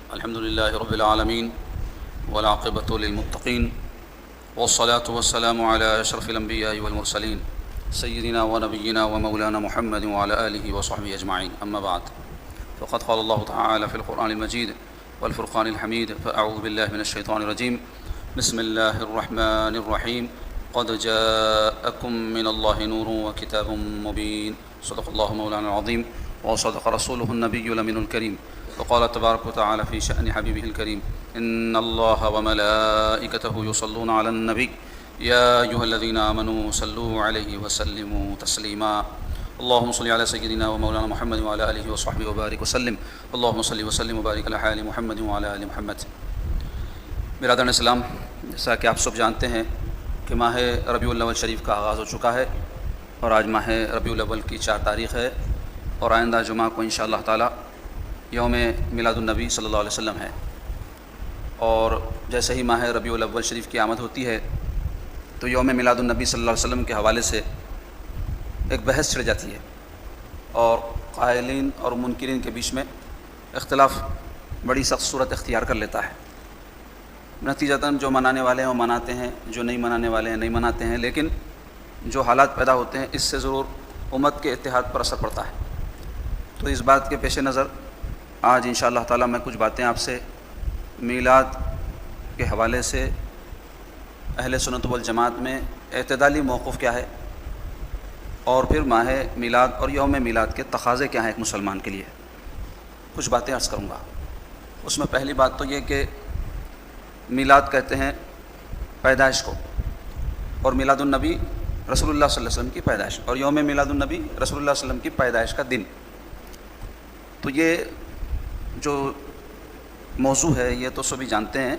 الحمد لله رب العالمين والعاقبة للمتقين والصلاة والسلام على أشرف الأنبياء والمرسلين سيدنا ونبينا ومولانا محمد وعلى آله وصحبه أجمعين. أما بعد، فقد قال الله تعالى في القرآن المجيد والفرقان الحميد: فأعوذ بالله من الشيطان الرجيم. بسم الله الرحمن الرحيم. قد جاءكم من الله نور وكتاب مبين. صدق الله مولانا العظيم وصدق رسوله النبي الأمين الكريم. وقال تبارك وتعالى في شأن حبيبه الكريم: إن الله وملائكته يصلون على النبي يا أيها الذين آمنوا صلوا عليه وسلموا تسليما. اللهم صل على سيدنا ومولانا محمد وعلى آله وصحبه وبارك وسلم. اللهم صل وسلم وبارك على آل محمد وعلى آل محمد. برادران اسلام، جیسا کہ آپ سب جانتے ہیں کہ ماہ ربیع الاول شریف کا آغاز ہو چکا ہے اور آج ماہ ربیع الاول کی 4 تاریخ ہے اور آئندہ جمعہ کو انشاءاللہ تعالی یوم میلاد النبی صلی اللہ علیہ وسلم ہے. اور جیسے ہی ماہ ربیع الاول شریف کی آمد ہوتی ہے تو یوم میلاد النبی صلی اللہ علیہ وسلم کے حوالے سے ایک بحث چھڑ جاتی ہے اور قائلین اور منکرین کے بیچ میں اختلاف بڑی سخت صورت اختیار کر لیتا ہے. نتیجتاً جو منانے والے ہیں وہ مناتے ہیں، جو نہیں منانے والے ہیں نہیں مناتے ہیں، لیکن جو حالات پیدا ہوتے ہیں اس سے ضرور امت کے اتحاد پر اثر پڑتا ہے. تو اس بات کے پیش نظر آج انشاءاللہ تعالی میں کچھ باتیں آپ سے میلاد کے حوالے سے اہل سنت والجماعت میں اعتدالی موقف کیا ہے اور پھر ماہ میلاد اور یوم میلاد کے تقاضے کیا ہیں ایک مسلمان کے لیے، کچھ باتیں عرض کروں گا. اس میں پہلی بات تو یہ کہ میلاد کہتے ہیں پیدائش کو، اور میلاد النبی رسول اللہ صلی اللہ علیہ وسلم کی پیدائش، اور یوم میلاد النبی رسول اللہ صلی اللہ علیہ وسلم کی پیدائش کا دن. تو یہ جو موضوع ہے یہ تو سبھی جانتے ہیں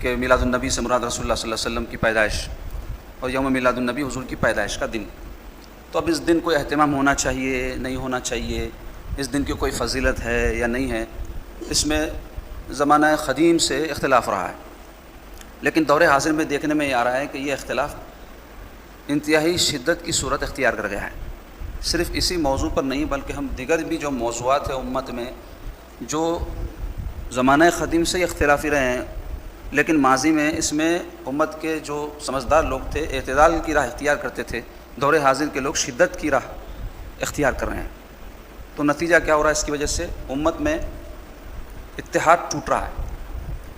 کہ میلاد النبی سے مراد رسول اللہ صلی اللہ علیہ وسلم کی پیدائش اور یوم میلاد النبی حضور کی پیدائش کا دن. تو اب اس دن کو اہتمام ہونا چاہیے نہیں ہونا چاہیے، اس دن کی کوئی فضیلت ہے یا نہیں ہے، اس میں زمانہ قدیم سے اختلاف رہا ہے. لیکن دور حاضر میں دیکھنے میں یہ آ رہا ہے کہ یہ اختلاف انتہائی شدت کی صورت اختیار کر گیا ہے. صرف اسی موضوع پر نہیں بلکہ ہم دیگر بھی جو موضوعات ہیں امت میں جو زمانہ قدیم سے اختلافی رہے ہیں، لیکن ماضی میں اس میں امت کے جو سمجھدار لوگ تھے اعتدال کی راہ اختیار کرتے تھے، دور حاضر کے لوگ شدت کی راہ اختیار کر رہے ہیں. تو نتیجہ کیا ہو رہا ہے؟ اس کی وجہ سے امت میں اتحاد ٹوٹ رہا ہے،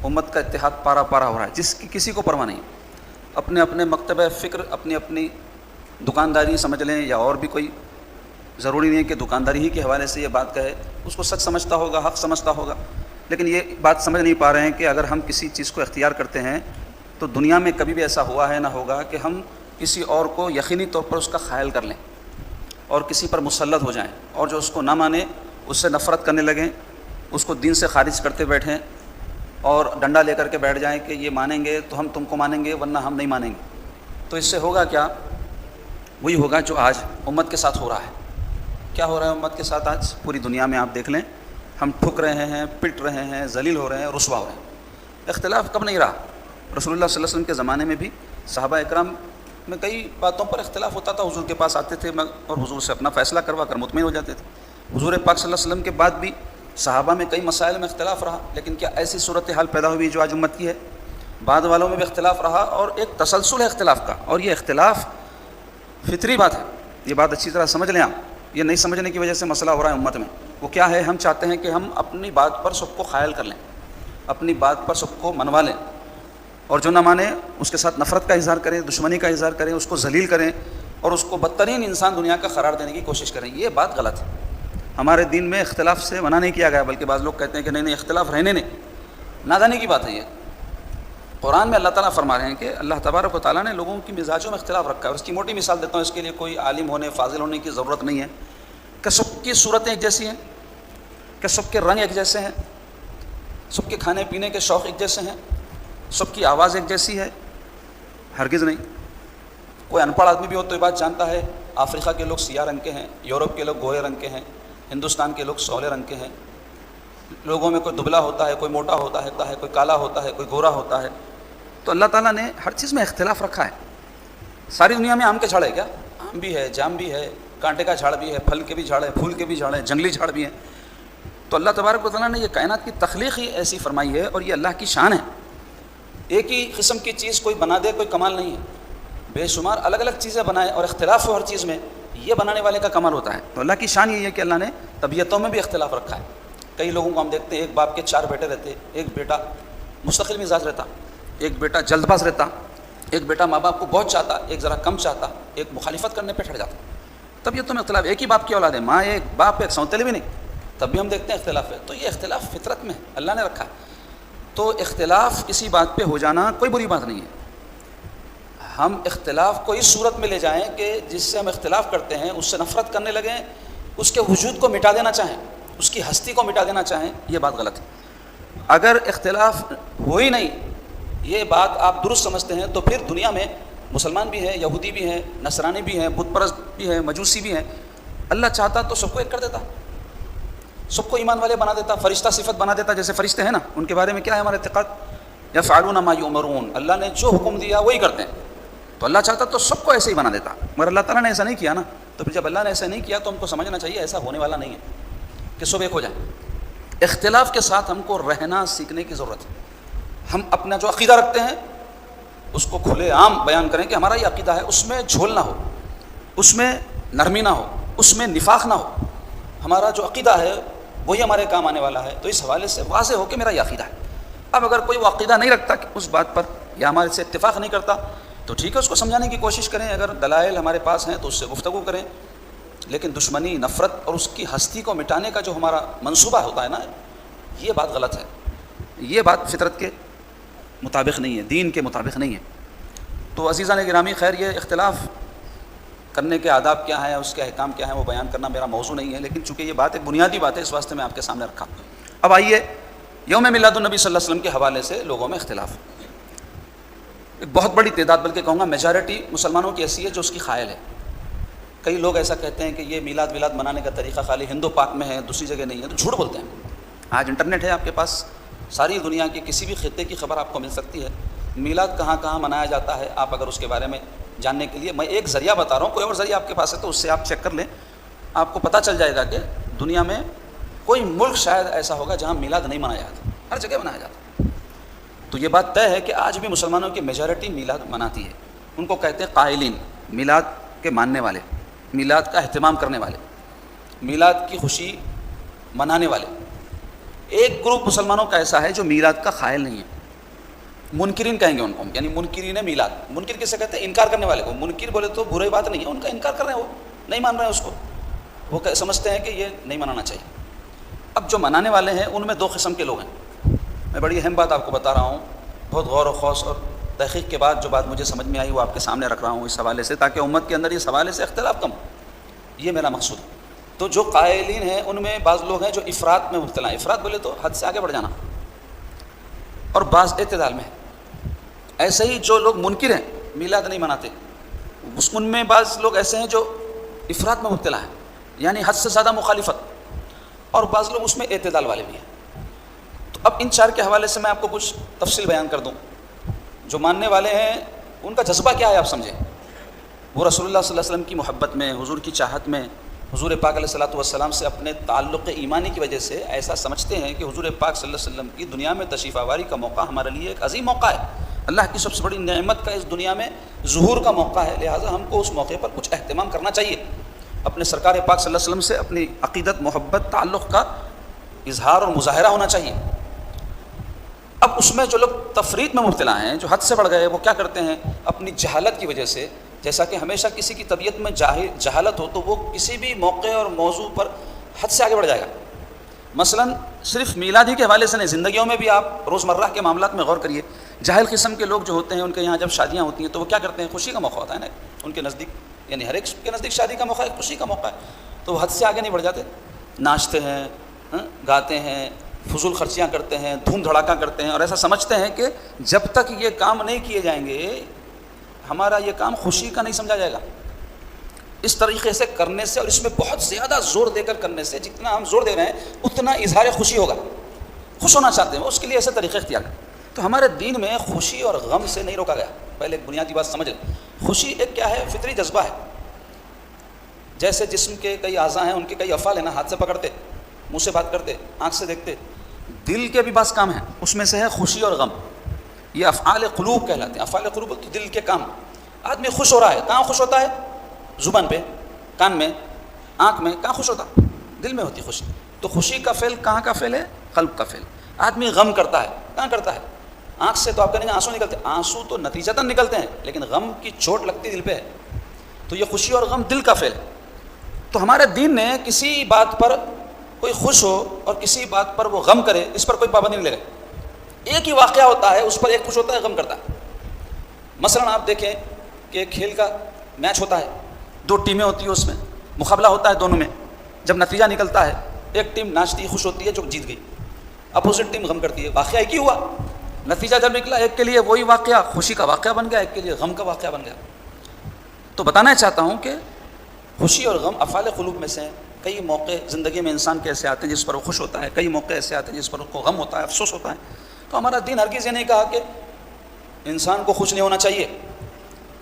امت کا اتحاد پارا پارا ہو رہا ہے، جس کی کسی کو پرواہ نہیں. اپنے اپنے مکتبہ فکر، اپنی اپنی دکانداری سمجھ لیں یا اور بھی کوئی، ضروری نہیں ہے کہ دکانداری ہی کے حوالے سے یہ بات کہے، اس کو سچ سمجھتا ہوگا، حق سمجھتا ہوگا، لیکن یہ بات سمجھ نہیں پا رہے ہیں کہ اگر ہم کسی چیز کو اختیار کرتے ہیں تو دنیا میں کبھی بھی ایسا ہوا ہے نہ ہوگا کہ ہم کسی اور کو یقینی طور پر اس کا خیال کر لیں اور کسی پر مسلط ہو جائیں، اور جو اس کو نہ مانے اس سے نفرت کرنے لگیں، اس کو دین سے خارج کرتے بیٹھیں اور ڈنڈا لے کر کے بیٹھ جائیں کہ یہ مانیں گے تو ہم تم کو مانیں گے ورنہ ہم نہیں مانیں گے. تو اس سے ہوگا کیا؟ وہی ہوگا جو آج امت کے ساتھ ہو رہا ہے. کیا ہو رہا ہے امت کے ساتھ آج؟ پوری دنیا میں آپ دیکھ لیں، ہم ٹھک رہے ہیں، پٹ رہے ہیں، ذلیل ہو رہے ہیں، رسوا ہو رہے ہیں. اختلاف کب نہیں رہا؟ رسول اللہ صلی اللہ علیہ وسلم کے زمانے میں بھی صحابہ اکرام میں کئی باتوں پر اختلاف ہوتا تھا. حضور کے پاس آتے تھے اور حضور سے اپنا فیصلہ کروا کر مطمئن ہو جاتے تھے. حضور پاک صلی اللہ علیہ وسلم کے بعد بھی صحابہ میں کئی مسائل میں اختلاف رہا، لیکن کیا ایسی صورتحال پیدا ہوئی جو آج امت کی ہے؟ بعد والوں میں بھی اختلاف رہا اور ایک تسلسل ہے اختلاف کا، اور یہ اختلاف فطری بات ہے. یہ بات اچھی طرح سمجھ لیں آپ. یہ نہیں سمجھنے کی وجہ سے مسئلہ ہو رہا ہے امت میں. وہ کیا ہے؟ ہم چاہتے ہیں کہ ہم اپنی بات پر سب کو قائل کر لیں، اپنی بات پر سب کو منوا لیں، اور جو نہ مانے اس کے ساتھ نفرت کا اظہار کریں، دشمنی کا اظہار کریں، اس کو ذلیل کریں اور اس کو بدترین انسان دنیا کا قرار دینے کی کوشش کریں. یہ بات غلط ہے. ہمارے دین میں اختلاف سے منع نہیں کیا گیا، بلکہ بعض لوگ کہتے ہیں کہ نہیں اختلاف رہنے نہیں. نادانی کی بات ہے یہ. قرآن میں اللہ تعالیٰ فرما رہے ہیں کہ اللہ تبارک و تعالیٰ نے لوگوں کی مزاجوں میں اختلاف رکھا ہے. اور اس کی موٹی مثال دیتا ہوں، اس کے لیے کوئی عالم ہونے فاضل ہونے کی ضرورت نہیں ہے کہ سب کی صورتیں ایک جیسی ہیں، کہ سب کے رنگ ایک جیسے ہیں، سب کے کھانے پینے کے شوق ایک جیسے ہیں، سب کی آواز ایک جیسی ہے. ہرگز نہیں. کوئی ان پڑھ آدمی بھی ہو تو یہ بات جانتا ہے افریقہ کے لوگ سیاہ رنگ کے ہیں، یورپ کے لوگ گورے رنگ کے ہیں، ہندوستان کے لوگ سولے رنگ کے ہیں. لوگوں میں کوئی دبلا ہوتا ہے، کوئی موٹا ہوتا ہے، کوئی کالا ہوتا ہے، کوئی گورا ہوتا ہے. تو اللہ تعالیٰ نے ہر چیز میں اختلاف رکھا ہے. ساری دنیا میں آم کے جھاڑ ہے کیا؟ آم بھی ہے، جام بھی ہے، کانٹے کا جھاڑ بھی ہے، پھل کے بھی جھاڑ ہے، پھول کے بھی جھاڑ ہے، جنگلی جھاڑ بھی ہیں. تو اللہ تبارک و تعالیٰ نے یہ کائنات کی تخلیق ہی ایسی فرمائی ہے، اور یہ اللہ کی شان ہے۔ ایک ہی قسم کی چیز کوئی بنا دے کوئی کمال نہیں ہے، بے شمار الگ الگ چیزیں بنائے اور اختلاف ہو ہر چیز میں، یہ بنانے والے کا کمال ہوتا ہے۔ تو اللہ کی شان یہ ہے کہ اللہ نے طبیعتوں میں بھی اختلاف رکھا ہے۔ کئی لوگوں کو ہم دیکھتے ہیں ایک باپ کے 4 بیٹے رہتے، ایک بیٹا مستقل مزاج رہتا، ایک بیٹا جلد باز رہتا، ایک بیٹا ماں باپ کو بہت چاہتا، ایک ذرا کم چاہتا، ایک مخالفت کرنے پہ ٹھڑ جاتا۔ طبیعتوں میں اختلاف، ایک ہی باپ کی اولاد ہے، ماں ایک باپ ایک، سوتیلے بھی نہیں، تب بھی ہم دیکھتے ہیں اختلاف ہے۔ تو یہ اختلاف فطرت میں اللہ نے رکھا ہے۔ تو اختلاف کسی بات پہ ہو جانا کوئی بری بات نہیں ہے۔ ہم اختلاف کو اس صورت میں لے جائیں کہ جس سے ہم اختلاف کرتے ہیں اس سے نفرت کرنے لگیں، اس کے وجود کو مٹا دینا چاہیں، اس کی ہستی کو مٹا دینا چاہیں، یہ بات غلط ہے۔ اگر اختلاف ہو ہی نہیں، یہ بات آپ درست سمجھتے ہیں، تو پھر دنیا میں مسلمان بھی ہیں، یہودی بھی ہیں، نصرانی بھی ہیں، بت پرست بھی ہیں، مجوسی بھی ہیں۔ اللہ چاہتا تو سب کو ایک کر دیتا، سب کو ایمان والے بنا دیتا، فرشتہ صفت بنا دیتا، جیسے فرشتے ہیں نا، ان کے بارے میں کیا ہے ہمارا اعتقاد، یفعلون ما یؤمرون، اللہ نے جو حکم دیا وہی کرتے ہیں۔ تو اللہ چاہتا تو سب کو ایسے ہی بنا دیتا، مگر اللہ تعالیٰ نے ایسا نہیں کیا نا۔ تو پھر جب اللہ نے ایسا نہیں کیا تو ہم کو سمجھنا چاہیے ایسا ہونے والا نہیں ہے کہ سب ایک ہو جائیں۔ اختلاف کے ساتھ ہم کو رہنا سیکھنے کی ضرورت ہے۔ ہم اپنا جو عقیدہ رکھتے ہیں اس کو کھلے عام بیان کریں کہ ہمارا یہ عقیدہ ہے، اس میں جھول نہ ہو، اس میں نرمی نہ ہو، اس میں نفاق نہ ہو۔ ہمارا جو عقیدہ ہے وہی ہمارے کام آنے والا ہے۔ تو اس حوالے سے واضح ہو کہ میرا یہ عقیدہ ہے۔ اب اگر کوئی وہ عقیدہ نہیں رکھتا کہ اس بات پر یا ہمارے سے اتفاق نہیں کرتا تو ٹھیک ہے، اس کو سمجھانے کی کوشش کریں، اگر دلائل ہمارے پاس ہیں تو اس سے گفتگو کریں، لیکن دشمنی، نفرت اور اس کی ہستی کو مٹانے کا جو ہمارا منصوبہ ہوتا ہے نا، یہ بات غلط ہے، یہ بات فطرت کے مطابق نہیں ہے، دین کے مطابق نہیں ہے۔ تو عزیزان گرامی، خیر یہ اختلاف کرنے کے آداب کیا ہیں، اس کے احکام کیا ہیں، وہ بیان کرنا میرا موضوع نہیں ہے، لیکن چونکہ یہ بات ایک بنیادی بات ہے اس واسطے میں آپ کے سامنے رکھا۔ اب آئیے یوم میلاد النبی صلی اللہ علیہ وسلم کے حوالے سے لوگوں میں اختلاف، ایک بہت بڑی تعداد، بلکہ کہوں گا میجارٹی مسلمانوں کی ایسی ہے جو اس کی قائل ہے۔ کئی لوگ ایسا کہتے ہیں کہ یہ میلاد ویلاد منانے کا طریقہ خالی ہندو پاک میں ہے، دوسری جگہ نہیں ہے، تو جھوٹ بولتے ہیں۔ آج انٹرنیٹ ہے آپ کے پاس، ساری دنیا کی کسی بھی خطے کی خبر آپ کو مل سکتی ہے، میلاد کہاں کہاں منایا جاتا ہے۔ آپ اگر اس کے بارے میں جاننے کے لیے، میں ایک ذریعہ بتا رہا ہوں، کوئی اور ذریعہ آپ کے پاس ہے تو اس سے آپ چیک کر لیں، آپ کو پتہ چل جائے گا کہ دنیا میں کوئی ملک شاید ایسا ہوگا جہاں میلاد نہیں منایا جاتا، ہر جگہ منایا جاتا۔ تو یہ بات طے ہے کہ آج بھی مسلمانوں کی میجارٹی میلاد مناتی ہے۔ ان کو کہتے ہیں قائلین، میلاد کے ماننے والے، میلاد کا اہتمام کرنے والے، میلاد کی خوشی منانے والے۔ ایک گروپ مسلمانوں کا ایسا ہے جو میلاد کا قائل نہیں ہے، منکرین کہیں گے ان کو، یعنی منکرین میلاد۔ منکر کسے کہتے ہیں؟ انکار کرنے والے کو۔ منکر بولے تو برے بات نہیں ہے، ان کا انکار کر رہے ہیں، وہ نہیں مان رہے ہیں اس کو، وہ سمجھتے ہیں کہ یہ نہیں منانا چاہیے۔ اب جو منانے والے ہیں ان میں 2 قسم کے لوگ ہیں۔ میں بڑی اہم بات آپ کو بتا رہا ہوں، بہت غور و خوض اور تحقیق کے بعد جو بات مجھے سمجھ میں آئی وہ آپ کے سامنے رکھ رہا ہوں اس حوالے سے، تاکہ امت کے اندر اس حوالے سے اختلاف کم ہو، یہ میرا مقصود ہے۔ تو جو قائلین ہیں ان میں بعض لوگ ہیں جو افراط میں مبتلا ہیں، افراط بولے تو حد سے آگے بڑھ جانا، اور بعض اعتدال میں ہیں۔ ایسے ہی جو لوگ منکر ہیں، میلاد نہیں مناتے، ان میں بعض لوگ ایسے ہیں جو افراط میں مبتلا ہیں، یعنی حد سے زیادہ مخالفت، اور بعض لوگ اس میں اعتدال والے بھی ہیں۔ تو اب ان 4 کے حوالے سے میں آپ کو کچھ تفصیل بیان کر دوں۔ جو ماننے والے ہیں ان کا جذبہ کیا ہے آپ سمجھیں، وہ رسول اللہ صلی اللہ علیہ وسلم کی محبت میں، حضور کی چاہت میں، حضور پاک علیہ الصلوۃ والسلام سے اپنے تعلق ایمانی کی وجہ سے ایسا سمجھتے ہیں کہ حضور پاک صلی اللہ علیہ وسلم کی دنیا میں تشریف آوری کا موقع ہمارے لیے ایک عظیم موقع ہے، اللہ کی سب سے بڑی نعمت کا اس دنیا میں ظہور کا موقع ہے، لہٰذا ہم کو اس موقع پر کچھ اہتمام کرنا چاہیے، اپنے سرکار پاک صلی اللہ علیہ وسلم سے اپنی عقیدت، محبت، تعلق کا اظہار اور مظاہرہ ہونا چاہیے۔ اب اس میں جو لوگ تفریط میں مبتلا ہیں، جو حد سے بڑھ گئے، وہ کیا کرتے ہیں؟ اپنی جہالت کی وجہ سے، جیسا کہ ہمیشہ کسی کی طبیعت میں جہالت ہو تو وہ کسی بھی موقع اور موضوع پر حد سے آگے بڑھ جائے گا۔ مثلا صرف میلاد ہی کے حوالے سے نہیں، زندگیوں میں بھی آپ روزمرہ کے معاملات میں غور کریے، جاہل قسم کے لوگ جو ہوتے ہیں ان کے یہاں جب شادیاں ہوتی ہیں تو وہ کیا کرتے ہیں؟ خوشی کا موقع ہوتا ہے نا ان کے نزدیک، یعنی ہر ایک کے نزدیک شادی کا موقع ہے، خوشی کا موقع ہے، تو وہ حد سے آگے نہیں بڑھ جاتے، ناچتے ہیں، گاتے ہیں، فضول خرچیاں کرتے ہیں، دھوم دھڑاکہ کرتے ہیں، اور ایسا سمجھتے ہیں کہ جب تک یہ کام نہیں کیے جائیں گے ہمارا یہ کام خوشی کا نہیں سمجھا جائے گا۔ اس طریقے سے کرنے سے، اور اس میں بہت زیادہ زور دے کر کرنے سے، جتنا ہم زور دے رہے ہیں اتنا اظہار خوشی ہوگا، خوش ہونا چاہتے ہیں وہ، اس کے لیے ایسے طریقے اختیار کریں۔ تو ہمارے دین میں خوشی اور غم سے نہیں روکا گیا۔ پہلے ایک بنیادی بات سمجھ لیں، خوشی ایک کیا ہے؟ فطری جذبہ ہے۔ جیسے جسم کے کئی اعضاء ہیں، ان کے کئی افعال ہیں نا، ہاتھ سے پکڑتے منہ سے بات کرتے، آنکھ سے دیکھتے، دل کے بھی بعض کام ہیں، اس میں سے ہے خوشی اور غم، یہ افعال قلوب کہلاتے ہیں۔ افعال قلوب تو دل کے کام، آدمی خوش ہو رہا ہے، کہاں خوش ہوتا ہے؟ زبان پہ، کان میں، آنکھ میں، کہاں خوش ہوتا؟ دل میں ہوتی خوشی۔ تو خوشی کا فعل کہاں کا فعل ہے؟ قلب کا فعل۔ آدمی غم کرتا ہے، کہاں کرتا ہے؟ آنکھ سے تو آپ کہیں گے آنسو نکلتے، آنسو تو نتیجتاً نکلتے ہیں، لیکن غم کی چوٹ لگتی دل پہ ہے، تو یہ خوشی اور غم دل کا فعل ہے۔ تو ہمارے دین نے کسی بات پر کوئی خوش ہو اور کسی بات پر وہ غم کرے، اس پر کوئی پابندی نہیں لگائی۔ ایک ہی واقعہ ہوتا ہے، اس پر ایک خوش ہوتا ہے، غم کرتا ہے۔ مثلاً آپ دیکھیں کہ کھیل کا میچ ہوتا ہے، دو ٹیمیں ہوتی ہیں، اس میں مقابلہ ہوتا ہے دونوں میں، جب نتیجہ نکلتا ہے ایک ٹیم ناچتی خوش ہوتی ہے جو جیت گئی، اپوزٹ ٹیم غم کرتی ہے، واقعہ ایک ہی ہوا، نتیجہ جب نکلا ایک کے لیے وہی واقعہ خوشی کا واقعہ بن گیا، ایک کے لیے غم کا واقعہ بن گیا۔ تو بتانا چاہتا ہوں کہ خوشی اور غم افعال قلوب میں سے ہیں۔ کئی موقع زندگی میں انسان کے ایسے آتے ہیں جس پر وہ خوش ہوتا ہے، کئی موقع ایسے آتے ہیں جس پر اس کو غم ہوتا ہے، افسوس ہوتا ہے۔ تو ہمارا دین ہرگز یہ نہیں کہا کہ انسان کو خوش نہیں ہونا چاہیے،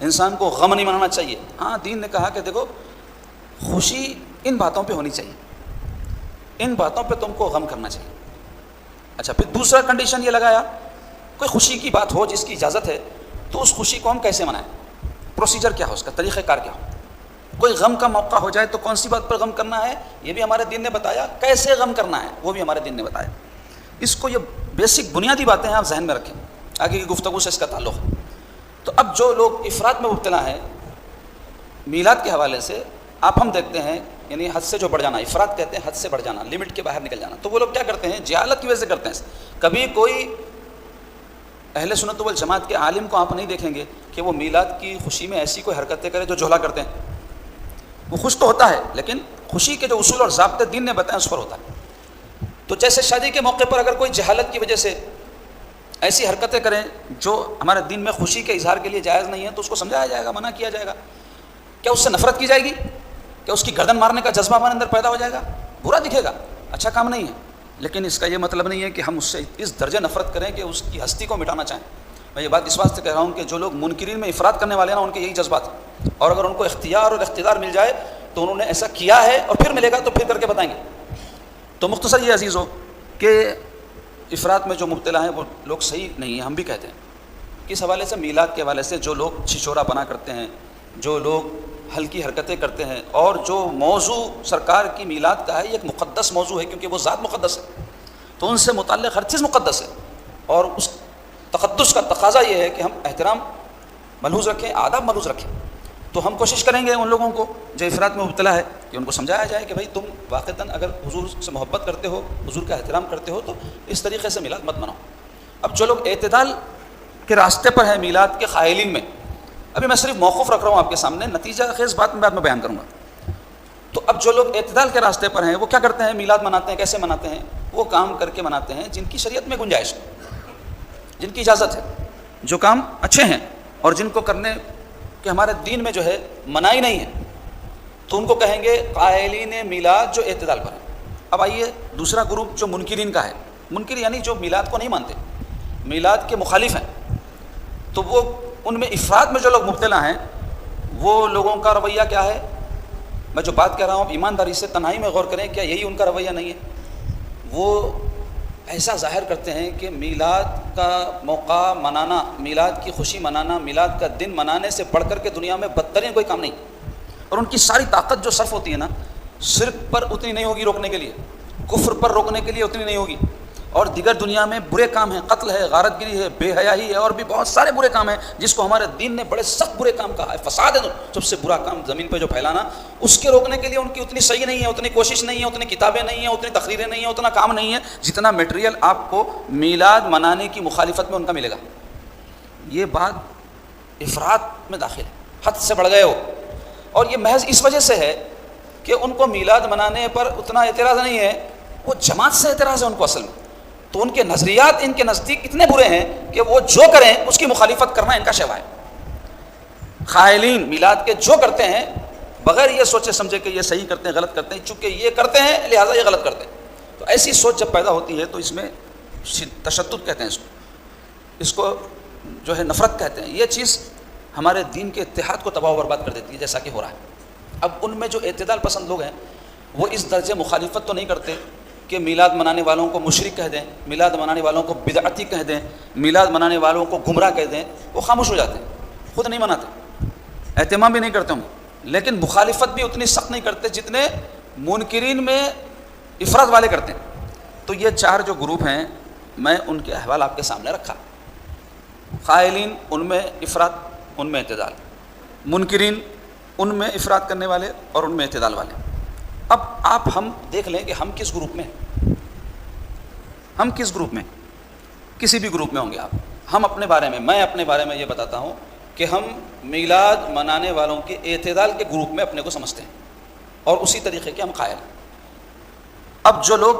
انسان کو غم نہیں منانا چاہیے۔ ہاں دین نے کہا کہ دیکھو خوشی ان باتوں پہ ہونی چاہیے، ان باتوں پہ تم کو غم کرنا چاہیے۔ اچھا، پھر دوسرا کنڈیشن یہ لگایا، کوئی خوشی کی بات ہو جس کی اجازت ہے تو اس خوشی کو ہم کیسے منائیں، پروسیجر کیا ہو، اس کا طریقہ کار کیا ہو۔ کوئی غم کا موقع ہو جائے تو کون سی بات پر غم کرنا ہے یہ بھی ہمارے دین نے بتایا، کیسے غم کرنا ہے وہ بھی ہمارے دین نے بتایا۔ اس کو یہ بیسک بنیادی باتیں ہیں، آپ ذہن میں رکھیں، آگے کی گفتگو سے اس کا تعلق ہے۔ تو اب جو لوگ افراط میں مبتلا ہیں میلاد کے حوالے سے، آپ ہم دیکھتے ہیں یعنی حد سے جو بڑھ جانا، افراط کہتے ہیں حد سے بڑھ جانا، لمٹ کے باہر نکل جانا، تو وہ لوگ کیا کرتے ہیں؟ جہالت کی وجہ سے کرتے ہیں۔ کبھی کوئی اہل سنت والجماعت کے عالم کو آپ نہیں دیکھیں گے کہ وہ میلاد کی خوشی میں ایسی کوئی حرکتیں کرے جو جوہلا کرتے ہیں۔ وہ خوش تو ہوتا ہے لیکن خوشی کے جو اصول اور ضابطے دین نے بتائے اس پر ہوتا ہے۔ تو جیسے شادی کے موقع پر اگر کوئی جہالت کی وجہ سے ایسی حرکتیں کریں جو ہمارے دین میں خوشی کے اظہار کے لیے جائز نہیں ہے تو اس کو سمجھایا جائے گا، منع کیا جائے گا۔ کیا اس سے نفرت کی جائے گی؟ کیا اس کی گردن مارنے کا جذبہ ہمارے اندر پیدا ہو جائے گا؟ برا دکھے گا، اچھا کام نہیں ہے، لیکن اس کا یہ مطلب نہیں ہے کہ ہم اس سے اس درجے نفرت کریں کہ اس کی ہستی کو مٹانا چاہیں۔ میں یہ بات اس واسطے کہہ رہا ہوں کہ جو لوگ منکرین میں افراط کرنے والے ہیں نا، ان کے یہی جذبات ہیں، اور اگر ان کو اختیار اور اقتدار مل جائے تو انہوں نے ایسا کیا ہے اور پھر ملے گا تو پھر کر کے بتائیں گے۔ تو مختصر یہ عزیز ہو کہ افراط میں جو مبتلا ہیں وہ لوگ صحیح نہیں ہیں، ہم بھی کہتے ہیں۔ کس حوالے سے؟ میلاد کے حوالے سے جو لوگ چھچورا بنا کرتے ہیں، جو لوگ ہلکی حرکتیں کرتے ہیں، اور جو موضوع سرکار کی میلاد کا ہے یہ ایک مقدس موضوع ہے کیونکہ وہ ذات مقدس ہے، تو ان سے متعلق ہر چیز مقدس ہے، اور اس تقدس کا تقاضا یہ ہے کہ ہم احترام ملحوظ رکھیں، آداب ملحوظ رکھیں۔ تو ہم کوشش کریں گے ان لوگوں کو جو افراط میں مبتلا ہے کہ ان کو سمجھایا جائے کہ بھائی تم واقعتاً اگر حضور سے محبت کرتے ہو، حضور کا احترام کرتے ہو، تو اس طریقے سے میلاد مت مناؤ۔ اب جو لوگ اعتدال کے راستے پر ہیں میلاد کے قائلین میں، ابھی میں صرف موقف رکھ رہا ہوں آپ کے سامنے، نتیجہ خیز بات میں بعد میں بیان کروں گا۔ تو اب جو لوگ اعتدال کے راستے پر ہیں وہ کیا کرتے ہیں؟ میلاد مناتے ہیں۔ کیسے مناتے ہیں؟ وہ کام کر کے مناتے ہیں جن کی شریعت میں گنجائش ہے، جن کی اجازت ہے، جو کام اچھے ہیں اور جن کو کرنے کہ ہمارے دین میں جو ہے منائی نہیں ہے، تو ان کو کہیں گے قائلین میلاد جو اعتدال پر ہے۔ اب آئیے دوسرا گروپ جو منکرین کا ہے، منکر یعنی جو میلاد کو نہیں مانتے، میلاد کے مخالف ہیں، تو وہ ان میں افراط میں جو لوگ مبتلا ہیں وہ لوگوں کا رویہ کیا ہے؟ میں جو بات کہہ رہا ہوں ایمانداری سے تنہائی میں غور کریں، کیا یہی ان کا رویہ نہیں ہے؟ وہ ایسا ظاہر کرتے ہیں کہ میلاد کا موقع منانا، میلاد کی خوشی منانا، میلاد کا دن منانے سے بڑھ کر کے دنیا میں بدترین کوئی کام نہیں، اور ان کی ساری طاقت جو صرف ہوتی ہے نا، شرک پر اتنی نہیں ہوگی روکنے کے لیے، کفر پر روکنے کے لیے اتنی نہیں ہوگی، اور دیگر دنیا میں برے کام ہیں، قتل ہے، غارت گری ہے، بے حیائی ہے، اور بھی بہت سارے برے کام ہیں جس کو ہمارے دین نے بڑے سخت برے کام کہا ہے۔ فساد ہے سب سے برا کام زمین پہ جو پھیلانا، اس کے روکنے کے لیے ان کی اتنی صحیح نہیں ہے، اتنی کوشش نہیں ہے، اتنی کتابیں نہیں ہیں، اتنی تقریریں نہیں ہیں، اتنا کام نہیں ہے جتنا میٹیریل آپ کو میلاد منانے کی مخالفت میں ان کا ملے گا۔ یہ بات افراط میں داخل ہے، حد سے بڑھ گئے ہو، اور یہ محض اس وجہ سے ہے کہ ان کو میلاد منانے پر اتنا اعتراض نہیں ہے، وہ جماعت سے اعتراض ہے ان کو اصل میں۔ تو ان کے نظریات ان کے نزدیک اتنے برے ہیں کہ وہ جو کریں اس کی مخالفت کرنا ان کا شیوا ہے۔ قائلین میلاد کے جو کرتے ہیں بغیر یہ سوچے سمجھے کہ یہ صحیح کرتے ہیں غلط کرتے ہیں، چونکہ یہ کرتے ہیں لہٰذا یہ غلط کرتے ہیں، تو ایسی سوچ جب پیدا ہوتی ہے تو اس میں تشدد کہتے ہیں اس کو جو ہے نفرت کہتے ہیں۔ یہ چیز ہمارے دین کے اتحاد کو تباہ و برباد کر دیتی ہے، جیسا کہ ہو رہا ہے۔ اب ان میں جو اعتدال پسند لوگ ہیں وہ اس درجے مخالفت تو نہیں کرتے کہ میلاد منانے والوں کو مشرک کہہ دیں، میلاد منانے والوں کو بدعتی کہہ دیں، میلاد منانے والوں کو گمراہ کہہ دیں، وہ خاموش ہو جاتے ہیں، خود نہیں مناتے، اہتمام بھی نہیں کرتے ہوں، لیکن مخالفت بھی اتنی سخت نہیں کرتے جتنے منکرین میں افراط والے کرتے ہیں۔ تو یہ 4 جو گروپ ہیں میں ان کے احوال آپ کے سامنے رکھا، قائلین ان میں افراط، ان میں اعتدال، منکرین ان میں افراط کرنے والے اور ان میں اعتدال والے۔ اب ہم دیکھ لیں کہ ہم کس گروپ میں ہیں، ہم کس گروپ میں، کسی بھی گروپ میں ہوں گے آپ، ہم اپنے بارے میں، میں اپنے بارے میں یہ بتاتا ہوں کہ ہم میلاد منانے والوں کے اعتدال کے گروپ میں اپنے کو سمجھتے ہیں اور اسی طریقے کے ہم قائل ہیں۔ اب جو لوگ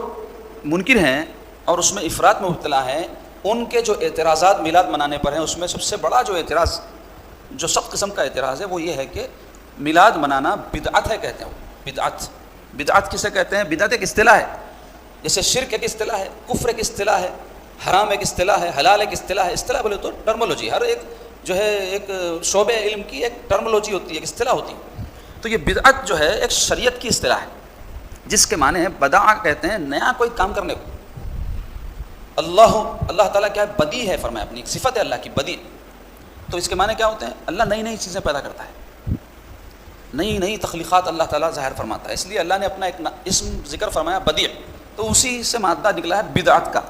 منکر ہیں اور اس میں افراط میں مبتلا ہیں، ان کے جو اعتراضات میلاد منانے پر ہیں، اس میں سب سے بڑا جو اعتراض، جو سخت قسم کا اعتراض ہے، وہ یہ ہے کہ میلاد منانا بدعت ہے، کہتے ہیں وہ بدعت۔ بدعت کسے کہتے ہیں؟ بدعت ایک اصطلاح ہے، جیسے شرک ایک اصطلاح ہے، کفر ایک اصطلاح ہے، حرام ایک اصطلاح ہے، حلال ایک اصطلاح ہے۔ اصطلاح بولے تو ٹرمولوجی، ہر ایک جو ہے ایک شعبے علم کی ایک ٹرمولوجی ہوتی ہے، ایک اصطلاح ہوتی ہے۔ تو یہ بدعت جو ہے ایک شریعت کی اصطلاح ہے، جس کے معنی ہے بدع، کہتے ہیں نیا کوئی کام کرنے کو۔ اللہ تعالیٰ کیا ہے؟ بدی ہے، فرمایا، اپنی ایک صفت ہے اللہ کی، بدی۔ تو اس کے معنی کیا ہوتے ہیں؟ اللہ نئی نئی چیزیں پیدا کرتا ہے، نئی نئی تخلیقات اللہ تعالیٰ ظاہر فرماتا ہے، اس لیے اللہ نے اپنا ایک اسم ذکر فرمایا بدیع، تو اسی سے مادہ نکلا ہے بدعت کا۔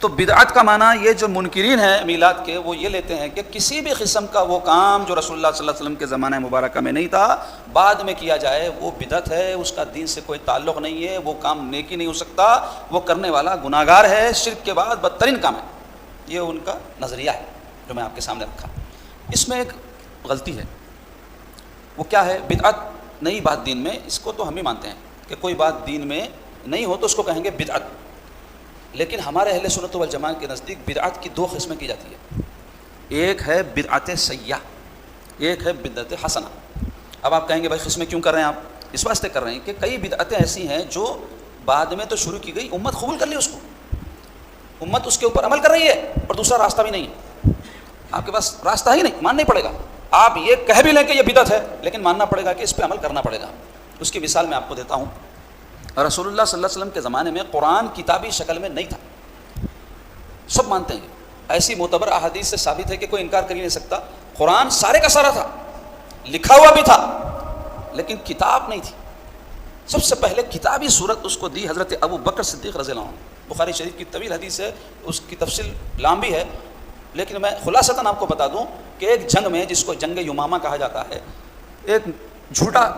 تو بدعت کا معنی یہ جو منکرین ہیں میلاد کے، وہ یہ لیتے ہیں کہ کسی بھی قسم کا وہ کام جو رسول اللہ صلی اللہ علیہ وسلم کے زمانہ مبارکہ میں نہیں تھا، بعد میں کیا جائے وہ بدعت ہے، اس کا دین سے کوئی تعلق نہیں ہے، وہ کام نیکی نہیں ہو سکتا، وہ کرنے والا گناہگار ہے، شرک کے بعد بدترین کام ہے۔ یہ ان کا نظریہ ہے جو میں آپ کے سامنے رکھا۔ اس میں ایک غلطی ہے، وہ کیا ہے؟ بدعت نئی بات دین میں، اس کو تو ہم ہی مانتے ہیں کہ کوئی بات دین میں نہیں ہو تو اس کو کہیں گے بدعت، لیکن ہمارے اہل سنت والجماعت کے نزدیک بدعت کی 2 قسمیں کی جاتی ہے، ایک ہے بدعت سیئہ، ایک ہے بدعت حسنہ۔ اب آپ کہیں گے بھائی قسمیں کیوں کر رہے ہیں آپ؟ اس واسطے کر رہے ہیں کہ کئی بدعتیں ایسی ہیں جو بعد میں تو شروع کی گئی، امت قبول کر لی اس کو، امت اس کے اوپر عمل کر رہی ہے، اور دوسرا راستہ بھی نہیں ہے، آپ کے پاس راستہ ہی نہیں، ماننا ہی پڑے گا۔ آپ یہ کہہ بھی لیں کہ یہ بدعت ہے، لیکن ماننا پڑے گا کہ اس پہ عمل کرنا پڑے گا۔ اس کی مثال میں آپ کو دیتا ہوں۔ رسول اللہ صلی اللہ علیہ وسلم کے زمانے میں قرآن کتابی شکل میں نہیں تھا، سب مانتے ہیں، ایسی معتبر احادیث سے ثابت ہے کہ کوئی انکار کر ہی نہیں سکتا۔ قرآن سارے کا سارا تھا، لکھا ہوا بھی تھا، لیکن کتاب نہیں تھی۔ سب سے پہلے کتابی صورت اس کو دی حضرت ابو بکر صدیق رضی اللہ عنہ۔ بخاری شریف کی طویل حدیث ہے، اس کی تفصیل لمبی ہے، لیکن میں خلاصتاً آپ کو بتا دوں کہ ایک جنگ میں، جس کو جنگ یمامہ کہا جاتا ہے، ایک جھوٹا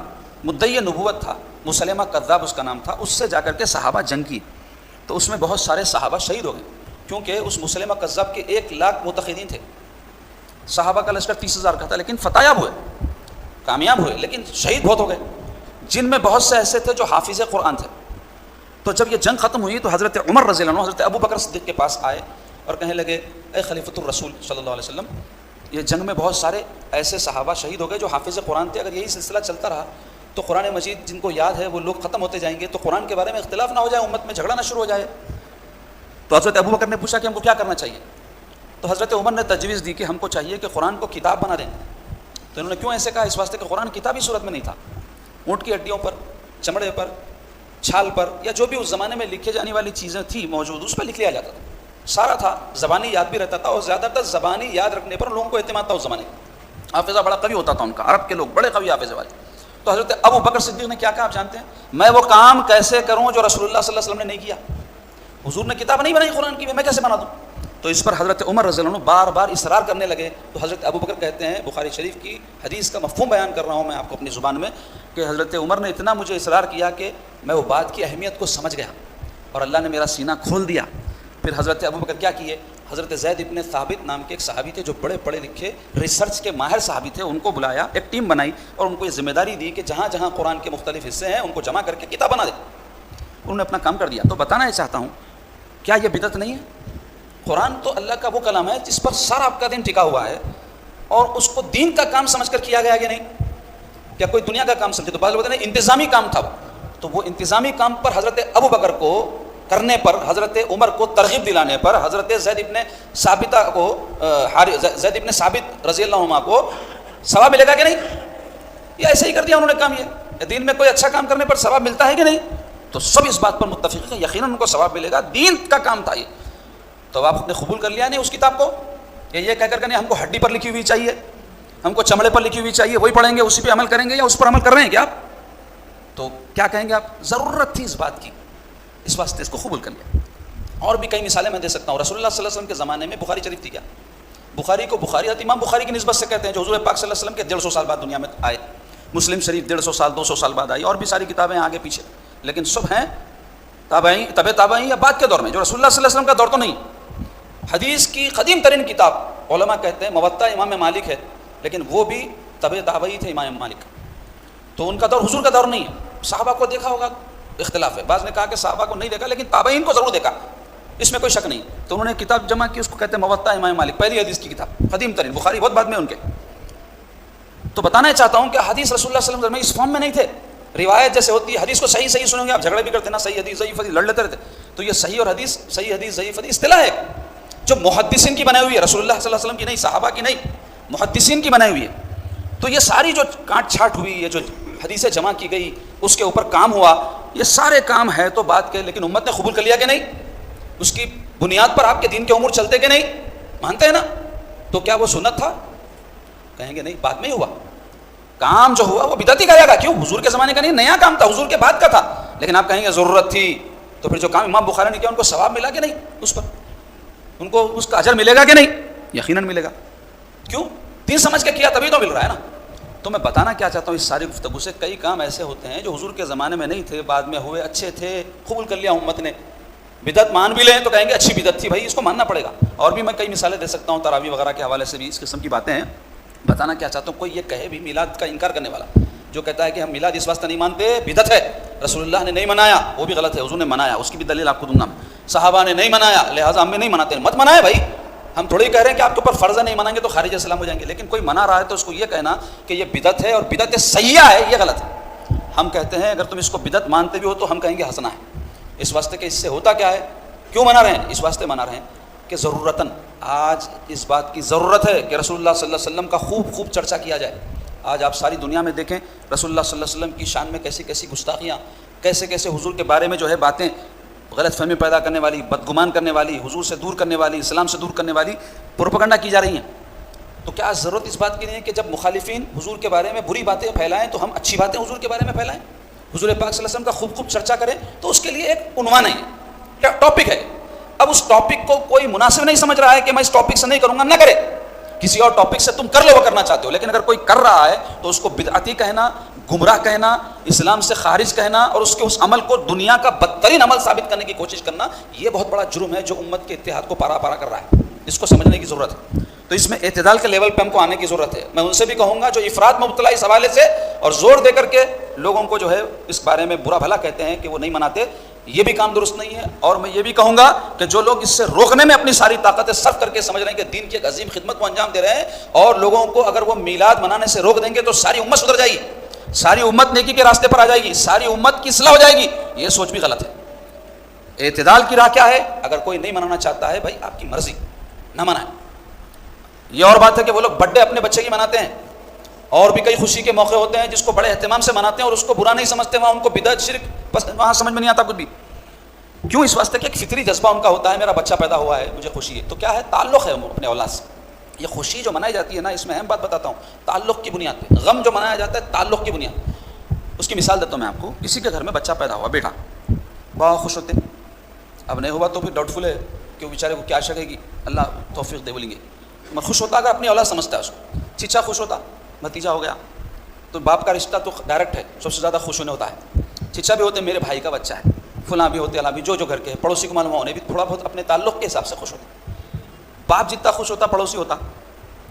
مدعی نبوت تھا، مسلمہ کذاب اس کا نام تھا، اس سے جا کر کے صحابہ جنگ کی، تو اس میں بہت سارے صحابہ شہید ہو گئے، کیونکہ اس مسلمہ کذاب کے 1,00,000 متقدین تھے، صحابہ کا لشکر 30,000 کا تھا، لیکن فتح ہوئے، کامیاب ہوئے، لیکن شہید بہت ہو گئے، جن میں بہت سے ایسے تھے جو حافظ قرآن تھے۔ تو جب یہ جنگ ختم ہوئی تو حضرت عمر رضی اللہ عنہ حضرت ابو بکر صدیق کے پاس آئے اور کہنے لگے، اے خلیفۃ الرسول صلی اللہ علیہ وسلم، یہ جنگ میں بہت سارے ایسے صحابہ شہید ہو گئے جو حافظ قرآن تھے، اگر یہی سلسلہ چلتا رہا تو قرآن مجید جن کو یاد ہے وہ لوگ ختم ہوتے جائیں گے، تو قرآن کے بارے میں اختلاف نہ ہو جائے، امت میں جھگڑا نہ شروع ہو جائے۔ تو حضرت ابو بکر نے پوچھا کہ ہم کو کیا کرنا چاہیے؟ تو حضرت عمر نے تجویز دی کہ ہم کو چاہیے کہ قرآن کو کتاب بنا دیں۔ تو انہوں نے کیوں ایسے کہا؟ اس واسطے کہ قرآن کتابی صورت میں نہیں تھا، اونٹ کی ہڈیوں پر، چمڑے پر، چھال پر، یا جو بھی اس زمانے میں لکھے جانے والی چیزیں تھیں موجود، اس پہ لکھ لیا جاتا تھا، سارا تھا، زبانی یاد بھی رہتا تھا، اور زیادہ تر زبانی یاد رکھنے پر لوگوں کو اعتماد تھا، اس زمانے کا حافظہ بڑا قوی ہوتا تھا ان کا، عرب کے لوگ بڑے قوی حافظے والے۔ تو حضرت ابو بکر صدیق نے کیا کہا آپ جانتے ہیں؟ میں وہ کام کیسے کروں جو رسول اللہ صلی اللہ علیہ وسلم نے نہیں کیا؟ حضور نے کتاب نہیں بنائی قرآن کی، میں کیسے بنا دوں؟ تو اس پر حضرت عمر رضی اللہ عنہ بار بار اصرار کرنے لگے۔ تو حضرت ابو بکر کہتے ہیں، بخاری شریف کی حدیث کا مفہوم بیان کر رہا ہوں میں آپ کو اپنی زبان میں، کہ حضرت عمر نے اتنا مجھے اصرار کیا کہ میں وہ بات کی اہمیت کو سمجھ گیا اور اللہ نے میرا سینہ کھول دیا۔ پھر حضرت ابو بکر کیا کیے؟ حضرت زید ابن ثابت نام کے ایک صحابی تھے جو بڑے پڑھے لکھے ریسرچ کے ماہر صحابی تھے، ان کو بلایا، ایک ٹیم بنائی اور ان کو یہ ذمہ داری دی کہ جہاں جہاں قرآن کے مختلف حصے ہیں ان کو جمع کر کے کتاب بنا دے۔ انہوں نے اپنا کام کر دیا۔ تو بتانا یہ چاہتا ہوں، کیا یہ بدعت نہیں ہے؟ قرآن تو اللہ کا وہ کلام ہے جس پر سارا آپ کا دین ٹکا ہوا ہے، اور اس کو دین کا کام سمجھ کر کیا گیا کہ نہیں؟ کیا کوئی دنیا کا کام سمجھے؟ تو بعض لوگ کہتے ہیں انتظامی کام تھا، تو وہ انتظامی کام پر حضرت ابو بکر کو کرنے پر، حضرت عمر کو ترغیب دلانے پر، حضرت زید ابن ثابت رضی اللہ عنہ کو ثواب ملے گا کہ نہیں؟ یہ ایسے ہی کر دیا انہوں نے کام۔ یہ دین میں کوئی اچھا کام کرنے پر ثواب ملتا ہے کہ نہیں؟ تو سب اس بات پر متفق ہیں یقیناً ان کو ثواب ملے گا، دین کا کام تھا یہ. تو آپ نے قبول کر لیا نہیں اس کتاب کو، یہ کہہ کر کہ نہیں ہم کو ہڈی پر لکھی ہوئی چاہیے، ہم کو چمڑے پر لکھی ہوئی چاہیے، وہی پڑھیں گے اسی پہ عمل کریں گے، یا اس پر عمل کر رہے ہیں کیا آپ؟ تو کیا کہیں گے آپ؟ ضرورت تھی اس بات کی، اس واسطے اس کو قبول کر لیا. اور بھی کئی مثالیں میں دے سکتا ہوں. رسول اللہ صلی اللہ علیہ وسلم کے زمانے میں بخاری شریف تھی کیا؟ بخاری کو بخاری امام بخاری کی نسبت سے کہتے ہیں جو حضور پاک صلی اللہ علیہ وسلم کے 150 سال بعد دنیا میں آئے. مسلم شریف 150 سال 200 سال بعد آئی، اور بھی ساری کتابیں آگے پیچھے، لیکن سب ہیں تابعین طب تابعین یا بعد کے دور میں، جو رسول اللہ صلی اللہ علیہ وسلم کا دور تو نہیں. حدیث کی قدیم ترین کتاب علماء کہتے ہیں موطا امام مالک ہے، لیکن وہ بھی طب تابعی تھے امام مالک، تو ان کا دور حضور کا دور نہیں ہے. صحابہ کو دیکھا ہوگا، اختلاف ہے، بعض نے کہا کہ صحابہ کو نہیں دیکھا لیکن تابعین کو ضرور دیکھا، اس میں کوئی شک نہیں. تو انہوں نے کتاب جمع کی، اس کو کہتے ہیں موطا امام مالک، پہلی حدیث کی کتاب، قدیم ترین. بخاری بہت بعد میں ان کے. تو بتانا چاہتا ہوں کہ حدیث رسول اللہ صلی اللہ علیہ وسلم اس فارم میں نہیں تھے. روایت جیسے ہوتی ہے، حدیث کو صحیح صحیح سنیں گے آپ، جھگڑے بھی کرتے نا، صحیح حدیث ضعیف حدیث لڑ لیتے رہتے. تو یہ صحیح اور حدیث، صحیح حدیث ضعیف حدیث اصطلاح ہے جو محدثین کی بنائی ہوئی ہے، رسول اللہ صلی اللہ علیہ وسلم کی نہیں، صحابہ کی نہیں، محدثین کی بنائی ہوئی ہے. تو یہ ساری جو کاٹ چھاٹ ہوئی، یہ جو حدیثیں جمع کی گئی، اس کے اوپر کام ہوا، یہ سارے کام ہے تو بات کے، لیکن امت نے قبول کر لیا کہ نہیں؟ اس کی بنیاد پر آپ کے دین کے امور چلتے کہ نہیں؟ مانتے ہیں نا؟ تو کیا وہ سنت تھا؟ کہیں گے نہیں، بعد میں ہی ہوا. کام جو ہوا وہ بدعت ہی کہے گا. کیوں؟ حضور کے زمانے کا نہیں، نیا کام تھا، حضور کے بعد کا تھا. لیکن آپ کہیں گے ضرورت تھی. تو پھر جو کام امام بخاری نے کیا ان کو ثواب ملا کہ نہیں؟ اس پر ان کو اس کا اجر ملے گا کہ نہیں؟ یقیناً ملے گا. کیوں؟ دین سمجھ کے کیا تبھی تو مل رہا ہے نا. تو میں بتانا کیا چاہتا ہوں اس ساری گفتگو سے، کئی کام ایسے ہوتے ہیں جو حضور کے زمانے میں نہیں تھے، بعد میں ہوئے، اچھے تھے، قبول کر لیا امت نے. بدعت مان بھی لیں تو کہیں گے اچھی بدعت تھی، بھائی اس کو ماننا پڑے گا. اور بھی میں کئی مثالیں دے سکتا ہوں تراویح وغیرہ کے حوالے سے بھی، اس قسم کی باتیں ہیں. بتانا کیا چاہتا ہوں، کوئی یہ کہے بھی میلاد کا انکار کرنے والا جو کہتا ہے کہ ہم میلاد اس واسطے نہیں مانتے، بدعت ہے، رسول اللہ نے نہیں منایا، وہ بھی غلط ہے، حضور نے منایا، اس کی بھی دلیل آپ کو دوں گا. صحابہ نے نہیں منایا لہٰذا ہم بھی نہیں مناتے، مت منائے بھائی. ہم تھوڑی کہہ رہے ہیں کہ آپ کے اوپر فرض ہے، نہیں منائیں گے تو خارج اسلام ہو جائیں گے. لیکن کوئی منا رہا ہے تو اس کو یہ کہنا کہ یہ بدعت ہے اور بدعت سیئہ ہے، یہ غلط ہے. ہم کہتے ہیں اگر تم اس کو بدعت مانتے بھی ہو تو ہم کہیں گے حسنہ ہے، اس واسطے کہ اس سے ہوتا کیا ہے، کیوں منا رہے ہیں؟ اس واسطے منا رہے ہیں کہ ضرورتاً آج اس بات کی ضرورت ہے کہ رسول اللہ صلی اللہ علیہ وسلم کا خوب چرچا کیا جائے. آج آپ ساری دنیا میں دیکھیں رسول اللہ صلی اللہ علیہ وسلم کی شان میں کیسی کیسی گستاخیاں، کیسے کیسے حضور کے بارے میں جو ہے باتیں غلط فہمی پیدا کرنے والی، بدگمان کرنے والی، حضور سے دور کرنے والی، اسلام سے دور کرنے والی پروپیگنڈا کی جا رہی ہیں. تو کیا ضرورت اس بات کی نہیں ہے کہ جب مخالفین حضور کے بارے میں بری باتیں پھیلائیں تو ہم اچھی باتیں حضور کے بارے میں پھیلائیں، حضور پاک صلی اللہ علیہ وسلم کا خوب چرچا کریں؟ تو اس کے لیے ایک عنوان ہے، ٹاپک ہے. اب اس ٹاپک کو کوئی مناسب نہیں سمجھ رہا ہے کہ میں اس ٹاپک سے نہیں کروں گا، نہ کرے، کسی اور ٹاپک سے تم کر لو وہ کرنا چاہتے ہو. لیکن اگر کوئی کر رہا ہے تو اس کو بدعتی کہنا، گمراہ کہنا، اسلام سے خارج کہنا اور اس کے اس عمل کو دنیا کا بدترین عمل ثابت کرنے کی کوشش کرنا، یہ بہت بڑا جرم ہے جو امت کے اتحاد کو پارا پارا کر رہا ہے. اس کو سمجھنے کی ضرورت ہے. تو اس میں اعتدال کے لیول پہ ہم کو آنے کی ضرورت ہے. میں ان سے بھی کہوں گا جو افراط میں مبتلا اس حوالے سے اور زور دے کر کے لوگوں کو جو ہے اس بارے میں برا بھلا کہتے ہیں کہ وہ نہیں مناتے، یہ بھی کام درست نہیں ہے. اور میں یہ بھی کہوں گا کہ جو لوگ اس سے روکنے میں اپنی ساری طاقتیں صرف کر کے سمجھ رہے ہیں کہ دین کی ایک عظیم خدمت کو انجام دے رہے ہیں، اور لوگوں کو اگر وہ میلاد منانے سے روک دیں گے تو ساری امت سدھر جائے گی، ساری امت نیکی کے راستے پر آ جائے گی، ساری امت کی اصلاح ہو جائے گی، یہ سوچ بھی غلط ہے. اعتدال کی راہ کیا ہے؟ اگر کوئی نہیں منانا چاہتا ہے بھائی آپ کی مرضی، نہ منائیں. یہ اور بات ہے کہ وہ لوگ برتھ ڈے اپنے بچے کی مناتے ہیں، اور بھی کئی خوشی کے موقع ہوتے ہیں جس کو بڑے اہتمام سے مناتے ہیں اور اس کو برا نہیں سمجھتے، وہاں ان کو بدعت شرک وہاں سمجھ میں نہیں آتا کچھ بھی. کیوں؟ اس واسطے کہ ایک فطری جذبہ ان کا ہوتا ہے، میرا بچہ پیدا ہوا ہے، مجھے خوشی ہے. تو کیا ہے؟ تعلق ہے اپنے اولاد سے. یہ خوشی جو منائی جاتی ہے نا، اس میں اہم بات بتاتا ہوں، تعلق کی بنیاد پہ. غم جو منایا جاتا ہے تعلق کی بنیاد. اس کی مثال دیتا ہوں میں آپ کو. کسی کے گھر میں بچہ پیدا ہوا، بیٹا، بہت خوش ہوتے ہیں. اب نہیں ہوا تو پھر ڈاؤٹ فل ہے کہ وہ بیچارے کو کیا شکے گی، اللہ توفیق دے بولیں گے. مگر خوش ہوتا اگر اپنی اولاد سمجھتا ہے اس کو. چچا خوش ہوتا، بھتیجا ہو گیا، تو باپ کا رشتہ تو ڈائریکٹ ہے، سب سے زیادہ خوش ہونے ہوتا ہے. چچا بھی ہوتے میرے بھائی کا بچہ ہے، فلاں بھی ہوتے، اللہ بھی، جو گھر کے ہیں، پڑوسی کو معلوم ہونے بھی تھوڑا بہت اپنے تعلق کے حساب سے خوش ہوتا. باپ جتنا خوش ہوتا پڑوسی ہوتا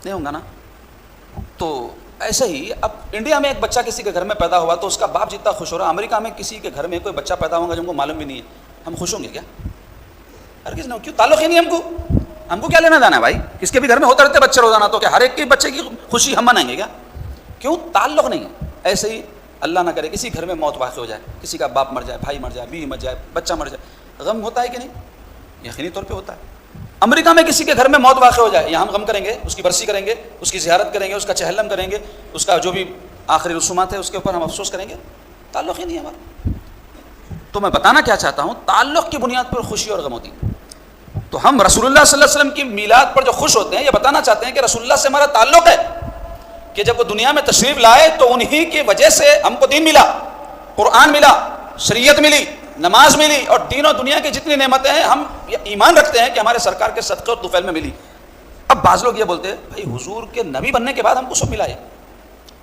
نہیں ہوگا نا. تو ایسے ہی اب انڈیا میں ایک بچہ کسی کے گھر میں پیدا ہوا تو اس کا باپ جتنا خوش ہو رہا، امریکہ میں کسی کے گھر میں کوئی بچہ پیدا ہوگا جن کو معلوم بھی نہیں ہے، ہم خوش ہوں گے کیا؟ ہرگز نہیں. کیوں؟ تعلق ہی نہیں ہم کو کیا لینا جانا ہے بھائی؟ کس کے بھی گھر میں ہوتے رہتے بچے روزانہ، تو کیا ہر ایک کے بچے کی خوشی ہم منائیں گے کیا؟ کیوں؟ تعلق نہیں ہے. ایسے ہی اللہ نہ کرے کسی گھر میں موت واقع ہو جائے، کسی کا باپ مر جائے، بھائی مر جائے، بیوی مر جائے، بچہ مر جائے، غم ہوتا ہے کہ نہیں؟ یقینی طور پہ ہوتا ہے. امریکہ میں کسی کے گھر میں موت واقع ہو جائے، یہاں ہم غم کریں گے، اس کی برسی کریں گے، اس کی زیارت کریں گے، اس کا چہلم کریں گے، اس کا جو بھی آخری رسومات ہے اس کے اوپر ہم افسوس کریں گے. تعلق ہی نہیں ہے ہمارا. تو میں بتانا کیا چاہتا ہوں، تعلق کی بنیاد پر خوشی اور غم ہوتی ہے. تو ہم رسول اللہ صلی اللہ علیہ وسلم کی میلاد پر جو خوش ہوتے ہیں، یہ بتانا چاہتے ہیں کہ رسول اللہ سے ہمارا تعلق ہے، کہ جب وہ دنیا میں تشریف لائے تو انہی کی وجہ سے ہم کو دین ملا، قرآن ملا، شریعت ملی، نماز ملی، اور دین و دنیا کی جتنی نعمتیں ہیں ہم ایمان رکھتے ہیں کہ ہمارے سرکار کے صدقے اور طفیل میں ملی. اب بعض لوگ یہ بولتے ہیں بھائی حضور کے نبی بننے کے بعد ہم کو سب ملا ہے،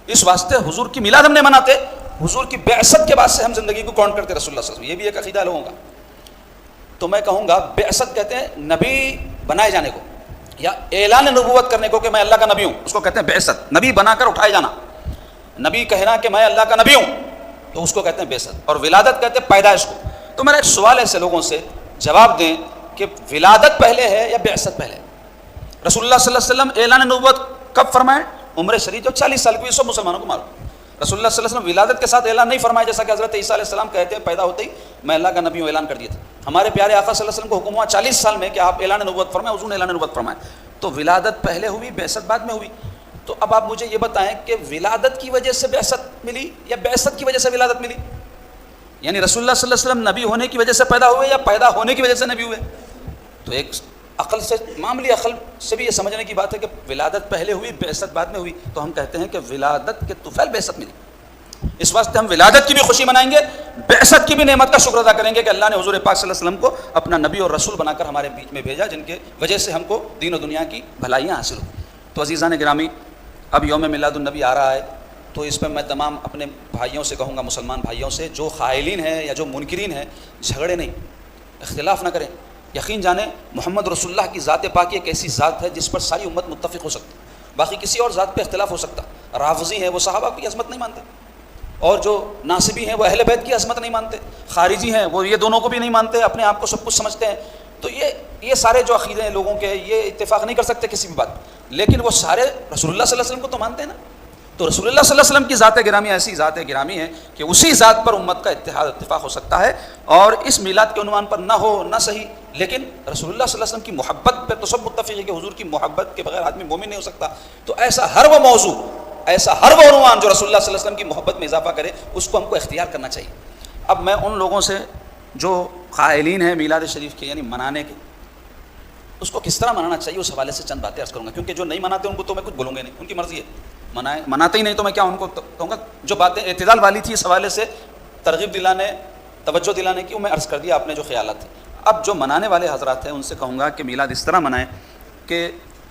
اس واسطے حضور کی میلاد ہم نہیں مناتے، حضور کی بعثت کے بعد سے ہم زندگی کو کاؤنٹ کرتے رسول اللہ صلی اللہ علیہ وسلم. یہ بھی ایک عقیدہ لوگوں کا. تو میں کہوں گا بعثت کہتے ہیں نبی بنائے جانے کو، یا اعلان نبوت کرنے کو کہ میں اللہ کا نبی ہوں، اس کو کہتے ہیں بعثت. نبی بنا کر اٹھائے جانا، نبی کہنا کہ میں اللہ کا نبی ہوں، تو اس کو کہتے ہیں بعثت. اور ولادت کہتے ہیں پیدائش کو. تو میرا ایک سوال ہے ایسے لوگوں سے، جواب دیں کہ ولادت پہلے ہے یا بعثت پہلے؟ رسول اللہ صلی اللہ علیہ وسلم اعلان نبوت کب فرمائے؟ عمر شریف جو 40 سال کی ہوئی، سب مسلمانوں کو معلوم. رسول اللہ صلی اللہ علیہ وسلم ولادت کے ساتھ اعلان نہیں فرمایا، جیسا کہ حضرت عیسیٰ علیہ السلام کہتے ہیں پیدا ہوتے ہی میں اللہ کا نبی ہوں، اعلان کر دیا تھا. ہمارے پیارے آقا صلی اللہ علیہ وسلم کو حکم ہوا 40 سال میں کہ آپ اعلان نبوت فرمائیں، حضور نے اعلان نبوت فرمائے. تو ولادت پہلے ہوئی، بعثت بعد میں ہوئی. تو اب آپ مجھے یہ بتائیں کہ ولادت کی وجہ سے بعثت ملی یا بعثت کی وجہ سے ولادت ملی؟ یعنی رسول اللہ صلی اللہ علیہ وسلم نبی ہونے کی وجہ سے پیدا ہوئے یا پیدا ہونے کی وجہ سے نبی ہوئے؟ تو ایک عقل سے، معمولی عقل سے بھی یہ سمجھنے کی بات ہے کہ ولادت پہلے ہوئی، بعثت بعد میں ہوئی. تو ہم کہتے ہیں کہ ولادت کے طفیل بعثت ملی. اس واسطے ہم ولادت کی بھی خوشی منائیں گے، بعثت کی بھی نعمت کا شکر ادا کریں گے کہ اللہ نے حضور پاک صلی اللہ علیہ وسلم کو اپنا نبی اور رسول بنا کر ہمارے بیچ میں بھیجا، جن کے وجہ سے ہم کو دین و دنیا کی بھلائیاں حاصل ہوں. تو عزیزان گرامی، اب یوم میلاد النبی آ رہا ہے، تو اس پہ میں تمام اپنے بھائیوں سے کہوں گا، مسلمان بھائیوں سے، جو قائلین ہیں یا جو منکرین ہیں، جھگڑے نہیں، اختلاف نہ کریں. یقین جانیں محمد رسول اللہ کی ذات پاکی ایک ایسی ذات ہے جس پر ساری امت متفق ہو سکتی. باقی کسی اور ذات پہ اختلاف ہو سکتا. رافضی ہیں وہ صحابہ کی عظمت نہیں مانتے، اور جو ناصبی ہیں وہ اہل بیت کی عظمت نہیں مانتے، خارجی ہیں وہ یہ دونوں کو بھی نہیں مانتے، اپنے آپ کو سب کچھ سمجھتے ہیں. تو یہ سارے جو عقیدے ہیں لوگوں کے، یہ اتفاق نہیں کر سکتے کسی بھی بات، لیکن وہ سارے رسول اللہ صلی اللہ علیہ وسلم کو تو مانتے ہیں نا. تو رسول اللہ صلی اللہ علیہ وسلم کی ذات گرامی ایسی ذات گرامی ہے کہ اسی ذات پر امت کا اتفاق ہو سکتا ہے. اور اس میلاد کے عنوان پر نہ ہو نہ صحیح، لیکن رسول اللہ صلی اللہ علیہ وسلم کی محبت پہ تو سب متفق ہے کہ حضور کی محبت کے بغیر آدمی مومن نہیں ہو سکتا. تو ایسا ہر وہ موضوع، ایسا ہر وہ عنوان جو رسول اللہ صلی اللہ علیہ وسلم کی محبت میں اضافہ کرے، اس کو ہم کو اختیار کرنا چاہیے. اب میں ان لوگوں سے جو قائلین ہیں میلاد شریف کے یعنی منانے کے، اس کو کس طرح منانا چاہیے اس حوالے سے چند باتیں عرض کروں گا. کیونکہ جو نہیں مناتے ان کو تو میں کچھ بولوں گا نہیں، ان کی مرضی ہے، مناتے ہی نہیں تو میں کیا ان کو کہوں گا. جو باتیں اعتدال والی تھی اس حوالے سے ترغیب دلانے، توجہ دلانے کی، وہ میں عرض کر دیا آپ نے جو خیالات تھے. اب جو منانے والے حضرات ہیں ان سے کہوں گا کہ میلاد اس طرح منائیں کہ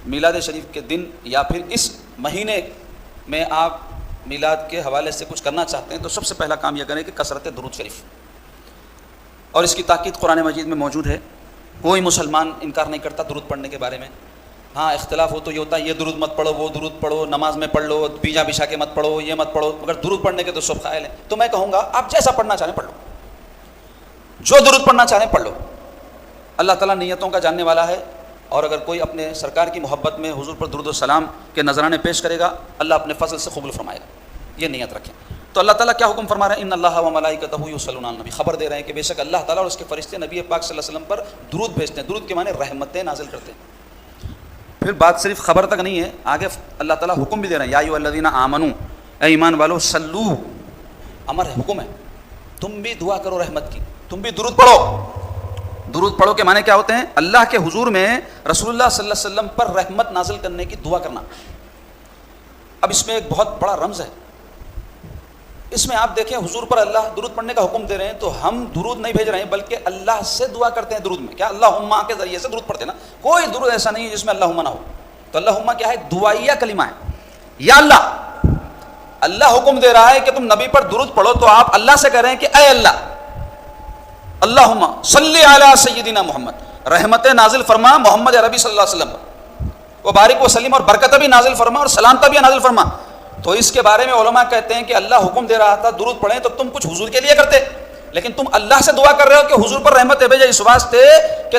میلاد شریف کے دن یا پھر اس مہینے میں آپ میلاد کے حوالے سے کچھ کرنا چاہتے ہیں تو سب سے پہلا کام یہ کریں کہ کثرت درود شریف، اور اس کی تاکید قرآن مجید میں موجود ہے. کوئی مسلمان انکار نہیں کرتا درود پڑھنے کے بارے میں. ہاں اختلاف ہو تو یہ ہوتا ہے یہ درود مت پڑھو، وہ درود پڑھو، نماز میں پڑھ لو، بیجا بچھا کے مت پڑھو، یہ مت پڑھو، مگر درود پڑھنے کے تو سب قائل ہیں. تو میں کہوں گا آپ جیسا پڑھنا چاہیں پڑھ لو، جو درود پڑھنا چاہیں پڑھ لو. اللہ تعالیٰ نیتوں کا جاننے والا ہے، اور اگر کوئی اپنے سرکار کی محبت میں حضور پر درود و سلام کے نذرانے پیش کرے گا، اللہ اپنے فضل سے قبول فرمائے گا. یہ نیت رکھیں. تو اللہ تعالیٰ کیا حکم فرما رہے ہیں؟ ان اللہ و ملائکتہ یصلون علی النبی. خبر دے رہے ہیں کہ بے شک اللہ تعالیٰ اور اس کے فرشتے نبی پاک صلی اللہ علیہ وسلم پر درود بھیجتے ہیں. درود کے معنی رحمتیں نازل کرتے ہیں. پھر بات صرف خبر تک نہیں ہے، آگے اللہ تعالیٰ حکم بھی دے رہے ہیں، یا ایھا الذین آمنوا، اے ایمان والو، صلو، امر ہے، حکم ہے، تم بھی دعا کرو رحمت کی، تم بھی درود پڑھو. درود پڑھو کے معنی کیا ہوتے ہیں؟ اللہ کے حضور میں رسول اللہ صلی اللہ علیہ وسلم پر رحمت نازل کرنے کی دعا کرنا. اب اس میں ایک بہت بڑا رمز ہے. اس میں آپ دیکھیں حضور پر اللہ درود پڑھنے کا حکم دے رہے ہیں، تو ہم درود نہیں بھیج رہے ہیں بلکہ اللہ سے دعا کرتے ہیں. درود میں کیا اللہم کے ذریعے سے درود پڑھتے ہیں نا. کوئی درود ایسا نہیں ہے جس میں اللہم نہ ہو. تو اللہم کیا ہے؟ دعائیہ کلمہ ہے. یا اللہ، اللہ حکم دے رہا ہے کہ تم نبی پر درود پڑھو، تو آپ اللہ سے کہہ رہے ہیں کہ اے اللہ، اللہم صلی علی سیدنا محمد، رحمت نازل فرما محمد عربی صلی اللہ علیہ وسلم پر، وبارک وسلم، اور برکت بھی نازل فرما اور سلامت بھی نازل فرما. تو اس کے بارے میں علماء کہتے ہیں کہ اللہ حکم دے رہا تھا درود پڑھیں تو تم کچھ حضور کے لیے کرتے، لیکن تم اللہ سے دعا کر رہے ہو کہ حضور پر رحمت بھیجے، اس واسطے کہ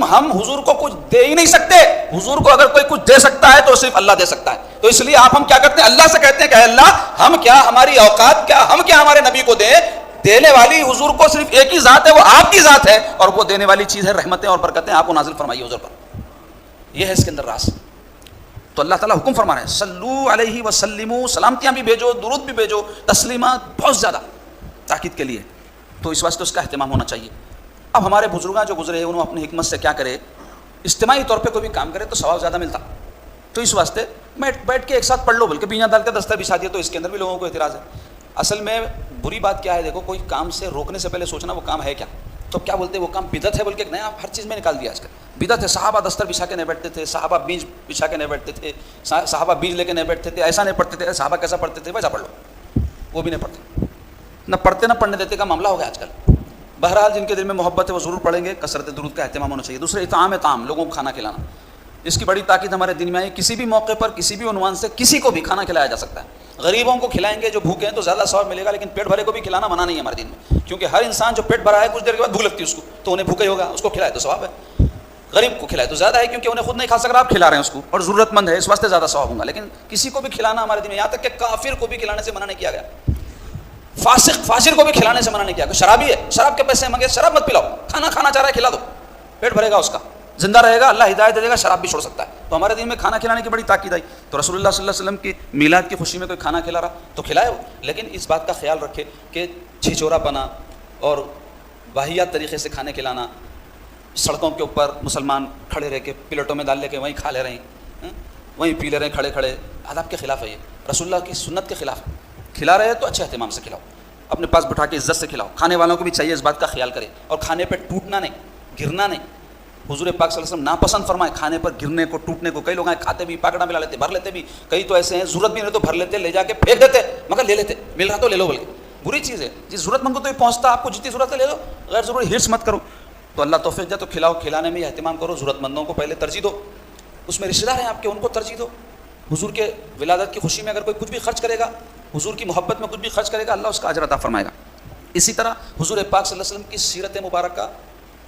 ہم حضور کو کچھ دے ہی نہیں سکتے. حضور کو اگر کوئی کچھ دے سکتا ہے تو صرف اللہ دے سکتا ہے. تو اس لیے ہم کیا کرتے ہیں؟ اللہ سے کہتے ہیں کہ اے اللہ، ہم کیا ہماری اوقات کیا، ہم کیا ہمارے نبی کو دیں. دینے والی حضور کو صرف ایک ہی ذات ہے، وہ آپ کی ذات ہے، اور وہ دینے والی چیز ہے رحمتیں اور برکتیں. آپ کو نازل فرمائیے حضور پر. یہ ہے اس کے اندر راز. تو اللہ تعالیٰ حکم فرما رہے ہیں صلو علیہ وسلموا، سلامتیاں بھی بھیجو، درود بھی بھیجو، تسلیمات بہت زیادہ تاکید کے لیے. تو اس واسطے اس کا اہتمام ہونا چاہیے۔ اب ہمارے بزرگاں جو گزرے ہیں انہوں اپنی حکمت سے کیا کرے، اجتماعی طور پہ کوئی بھی کام کرے تو ثواب زیادہ ملتا، تو اس واسطے بیٹھ کے ایک ساتھ پڑھ لو، بلکہ بیجا ڈال کے دستہ بچھا دیا، تو اس کے اندر بھی لوگوں کو اعتراض ہے۔ اصل میں بری بات کیا ہے، دیکھو کوئی کام سے روکنے سے پہلے سوچنا وہ کام ہے کیا، تو کیا بولتے ہیں وہ کام بدعت ہے، بلکہ نیا ہر چیز میں نکال دیا آج کل بدعت ہے۔ صحابہ دستر بچھا کے نہیں بیٹھتے تھے، صحابہ بیج بچھا کے نہیں بیٹھتے تھے، صحابہ بیج لے کے نہیں بیٹھتے تھے، ایسا نہیں پڑھتے تھے، صحابہ کیسا پڑھتے تھے ویسا پڑھ لو، وہ بھی نہیں پڑھتے، نہ پڑھتے نہ پڑھنے دیتے کا معاملہ ہو گیا آج کل۔ بہرحال جن کے دل میں محبت ہے وہ ضرور پڑھیں گے، کثرت درود کا اہتمام ہونا چاہیے۔ دوسرے اطعام لوگوں کو کھانا کھلانا، اس کی بڑی تاکید ہمارے دین میں آئی، کسی بھی موقع پر کسی بھی عنوان سے کسی کو بھی کھانا کھلایا جا سکتا ہے۔ غریبوں کو کھلائیں گے جو بھوکے ہیں تو زیادہ ثواب ملے گا، لیکن پیٹ بھرے کو بھی کھلانا منع نہیں ہے ہمارے دین میں، کیونکہ ہر انسان جو پیٹ بھرا ہے کچھ دیر کے بعد بھوک لگتی ہے اس کو، تو انہیں بھوکا ہی ہوگا، اس کو کھلائے تو ثواب ہے۔ غریب کو کھلائے تو زیادہ ہے، کیونکہ انہیں خود نہیں کھا سک رہا، آپ کھلا رہے ہیں اس کو، اور ضرورت مند ہے، اس واسطے زیادہ ثواب ہوگا۔ لیکن کسی کو بھی کھلانا ہمارے دین میں، یہاں تک کہ کافر کو بھی کھلانے سے منع نہیں کیا گیا، فاسق کو بھی کھلانے سے منع نہیں کیا گیا۔ شرابی ہے، شراب کے پیسے مانگے، شراب مت پلاؤ، کھانا کھانا چاہ رہا ہے کھلا دو، پیٹ بھرے گا اس کا، زندہ رہے گا، اللہ ہدایت دے گا، شراب بھی چھوڑ سکتا ہے۔ تو ہمارے دین میں کھانا کھلانے کی بڑی تاکید آئی، تو رسول اللہ صلی اللہ علیہ وسلم کی میلاد کی خوشی میں کوئی کھانا کھلا رہا تو کھلائے وہ، لیکن اس بات کا خیال رکھے کہ چھچورا پنا اور واہیات طریقے سے کھانے کھلانا، سڑکوں کے اوپر مسلمان کھڑے رہ کے پلیٹوں میں ڈال لے کے وہیں کھا لے رہے ہیں، وہیں پی لے رہے ہیں کھڑے کھڑے، آداب کے خلاف ہے یہ، رسول اللہ کی سنت کے خلاف ہے۔ کھلا رہے ہیں تو اچھے اہتمام سے کھلاؤ، اپنے پاس بٹھا کے عزت سے کھلاؤ، کھانے والوں کو بھی چاہیے اس بات کا خیال کرے، اور کھانے پہ ٹوٹنا نہیں، گرنا نہیں۔ حضور پاک صلی اللہ علیہ وسلم ناپسند فرمائے کھانے پر گرنے کو، ٹوٹنے کو۔ کئی لوگ ہیں کھاتے بھی، پاکڑا ملا لیتے، بھر لیتے بھی، کئی تو ایسے ہیں ضرورت بھی نہیں تو بھر لیتے، لے جا کے پھینک دیتے، مگر لے لیتے، مل رہا تو لے لو، بلکہ بری چیز ہے، جس ضرورت مند کو تو یہ پہنچتا، آپ کو جتنی ضرورت ہے لے لو، غیر ضروری ہرس مت کرو۔ تو اللہ توفیق دے تو کھلاؤ، کھلانے میں اہتمام کرو، ضرورت مندوں کو پہلے ترجیح دو، اس میں رشتہ دار ہیں آپ کے، ان کو ترجیح دو۔ حضور کے ولادت کی خوشی میں اگر کوئی کچھ بھی خرچ کرے گا، حضور کی محبت میں کچھ بھی خرچ کرے گا، اللہ اس کا اجر عطا فرمائے گا۔ اسی طرح حضور پاک صلی اللہ علیہ وسلم کی سیرت مبارکہ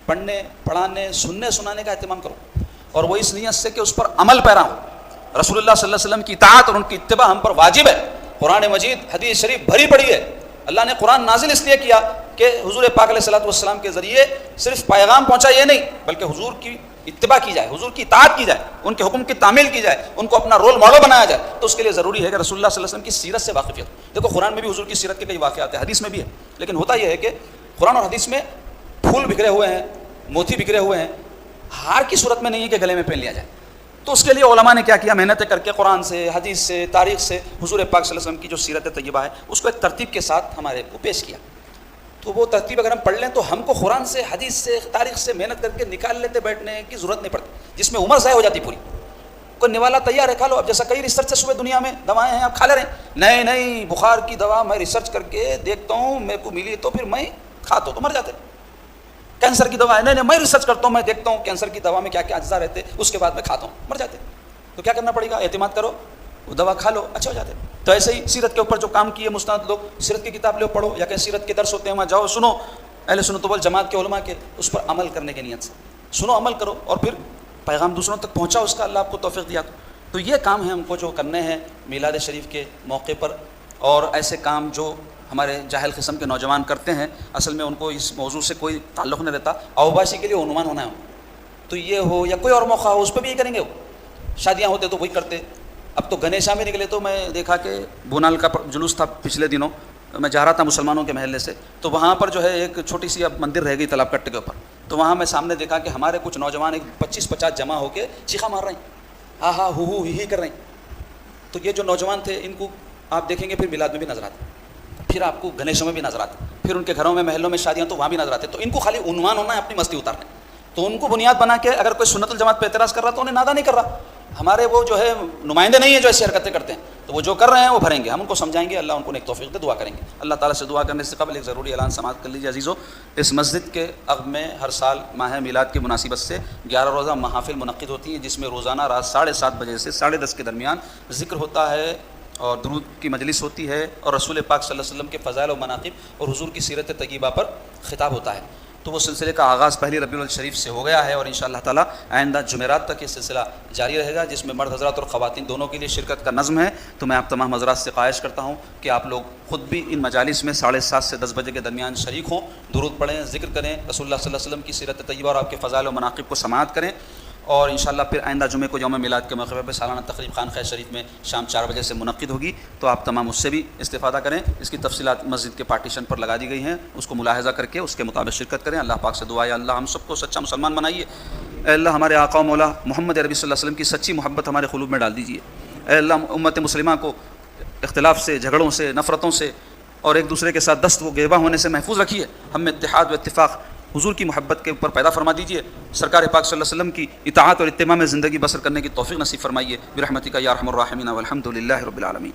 پڑھنے، پڑھانے، سننے، سنانے کا اہتمام کرو، اور وہ اس نیت سے کہ اس پر عمل پیرا ہو۔ رسول اللہ صلی اللہ علیہ وسلم کی اطاعت اور ان کی اتباع ہم پر واجب ہے۔ قرآن مجید، حدیث شریف بھری پڑی ہے، اللہ نے قرآن نازل اس لیے کیا کہ حضور پاک علیہ الصلوۃ والسلام کے ذریعے صرف پیغام پہنچا یہ نہیں، بلکہ حضور کی اتباع کی جائے، حضور کی اطاعت کی جائے، ان کے حکم کی تعمیل کی جائے، ان کو اپنا رول ماڈل بنایا جائے۔ تو اس کے لیے ضروری ہے کہ رسول اللہ صلی اللہ علیہ وسلم کی سیرت سے واقفیت ہو۔ دیکھو قرآن میں بھی حضور کی سیرت کے کئی واقعات ہیں، حدیث میں بھی ہے، لیکن ہوتا یہ ہے کہ قرآن اور حدیث میں پھول بکھرے ہوئے ہیں، موتی بکھرے ہوئے ہیں، ہار کی صورت میں نہیں ہے کہ گلے میں پہن لیا جائے۔ تو اس کے لیے علماء نے کیا کیا، محنتیں کر کے قرآن سے، حدیث سے، تاریخ سے حضور پاک صلی اللہ علیہ وسلم کی جو سیرت طیبہ ہے اس کو ایک ترتیب کے ساتھ ہمارے کو پیش کیا۔ تو وہ ترتیب اگر ہم پڑھ لیں تو ہم کو قرآن سے، حدیث سے، تاریخ سے محنت کر کے نکال لیتے، بیٹھنے کی ضرورت نہیں پڑتی، جس میں عمر ضائع ہو جاتی پوری۔ کوئی نوالا تیار ہے، کھا لو۔ اب جیسا کئی ریسرچرس ہوئے دنیا میں، دوائیں ہیں آپ کھا لے رہے ہیں، نہیں بخار کی دوا میں ریسرچ کر کے دیکھتا ہوں، میرے کو ملی تو پھر میں کھاتا ہوں تو مر جاتے۔ کینسر کی دوا ہے، نہیں میں ریسرچ کرتا ہوں، میں دیکھتا ہوں کینسر کی دوا میں کیا کیا اجزاء رہتے، اس کے بعد میں کھاتا ہوں، مر جاتے۔ تو کیا کرنا پڑے گا، اعتماد کرو، وہ دوا کھا لو، اچھا ہو جاتے۔ تو ایسے ہی سیرت کے اوپر جو کام کیے مستند لوگ، سیرت کی کتاب لو، پڑھو، یا کہیں سیرت کے درس ہوتے ہیں وہاں جاؤ، سنو، اہل سنت والجماعت کے علماء کے، اس پر عمل کرنے کی نیت سے سنو، عمل کرو، اور پھر پیغام دوسروں تک پہنچاؤ، اس کا اللہ آپ کو توفیق دیا۔ تو یہ کام ہے ہم کو جو کرنے ہیں میلاد شریف کے موقع پر، اور ایسے کام جو ہمارے جاہل قسم کے نوجوان کرتے ہیں، اصل میں ان کو اس موضوع سے کوئی تعلق نہیں رہتا، اوباشی کے لیے عنوان ہونا ہے، تو یہ ہو یا کوئی اور موقع ہو اس پہ بھی یہ کریں گے، وہ شادیاں ہوتے تو وہی کرتے۔ اب تو گنیشا میں نکلے تو میں دیکھا کہ بونال کا جلوس تھا پچھلے دنوں، میں جا رہا تھا مسلمانوں کے محلے سے، تو وہاں پر جو ہے ایک چھوٹی سی اب مندر رہ گئی تالاب کٹے کے اوپر، تو وہاں میں سامنے دیکھا کہ ہمارے کچھ نوجوان 25-50 جمع ہو کے چیخا مار رہے ہیں، ہاں ہاں ہو ہی کر رہے ہیں۔ تو یہ جو نوجوان تھے ان کو آپ دیکھیں گے پھر میلاد میں بھی نظر آتے، پھر آپ کو گنیشوں میں بھی نظر آتے، پھر ان کے گھروں میں محلوں میں شادیاں تو وہاں بھی نظر آتے۔ تو ان کو خالی عنوان ہونا ہے اپنی مستی اتارنے، تو ان کو بنیاد بنا کے اگر کوئی سنت الجماعت پہ اعتراض کر رہا تو انہیں نادا نہیں کر رہا، ہمارے وہ جو ہے نمائندے نہیں ہیں جو ایسی حرکتیں کرتے ہیں، تو وہ جو کر رہے ہیں وہ بھریں گے، ہم ان کو سمجھائیں گے، اللہ ان کو ایک توفیق دے، دعا کریں گے۔ اللہ تعالیٰ سے دعا کرنے سے قبل ایک ضروری اعلان سماعت کر لیجیے عزیزو، اس مسجد کے عقب میں ہر سال ماہ میلاد کی مناسبت سے 11 روزہ محافل منعقد ہوتی ہیں، جس میں روزانہ رات 7:30 بجے سے 10:30 کے درمیان ذکر ہوتا ہے اور درود کی مجلس ہوتی ہے، اور رسول پاک صلی اللہ علیہ وسلم کے فضائل و مناقب اور حضور کی سیرت طیبہ پر خطاب ہوتا ہے۔ تو وہ سلسلے کا آغاز پہلی ربیع الاول شریف سے ہو گیا ہے، اور انشاءاللہ تعالیٰ آئندہ جمعرات تک یہ سلسلہ جاری رہے گا، جس میں مرد حضرات اور خواتین دونوں کے لیے شرکت کا نظم ہے۔ تو میں آپ تمام حضرات سے خواہش کرتا ہوں کہ آپ لوگ خود بھی ان مجالس میں 7:30 سے 10 بجے کے درمیان شریک ہوں، درود پڑھیں، ذکر کریں، رسول اللہ صلی اللہ علیہ وسلم کی سیرت طیبہ اور آپ کے فضائل و مناقب کو سماعت کریں، اور انشاءاللہ پھر آئندہ جمعے کو یوم میلاد کے موقع پہ سالانہ تقریب خان خیر شریف میں شام 4 بجے سے منعقد ہوگی، تو آپ تمام اس سے بھی استفادہ کریں۔ اس کی تفصیلات مسجد کے پارٹیشن پر لگا دی گئی ہیں، اس کو ملاحظہ کر کے اس کے مطابق شرکت کریں۔ اللہ پاک سے دعا ہے اللہ ہم سب کو سچا مسلمان بنائیے۔ اے اللہ ہمارے آقا و مولا محمد عربی صلی اللہ علیہ وسلم کی سچی محبت ہمارے قلوب میں ڈال دیجیے۔ اے اللہ امت مسلمہ کو اختلاف سے، جھگڑوں سے، نفرتوں سے اور ایک دوسرے کے ساتھ دست و گریباں ہونے سے محفوظ رکھیے۔ ہم میں اتحاد و اتفاق حضور کی محبت کے اوپر پیدا فرما دیجیے۔ سرکار پاک صلی اللہ علیہ وسلم کی اطاعت اور اتباع میں زندگی بسر کرنے کی توفیق نصیب فرمائیے برحمتک یا ارحم الراحمین والحمد للہ رب العالمین۔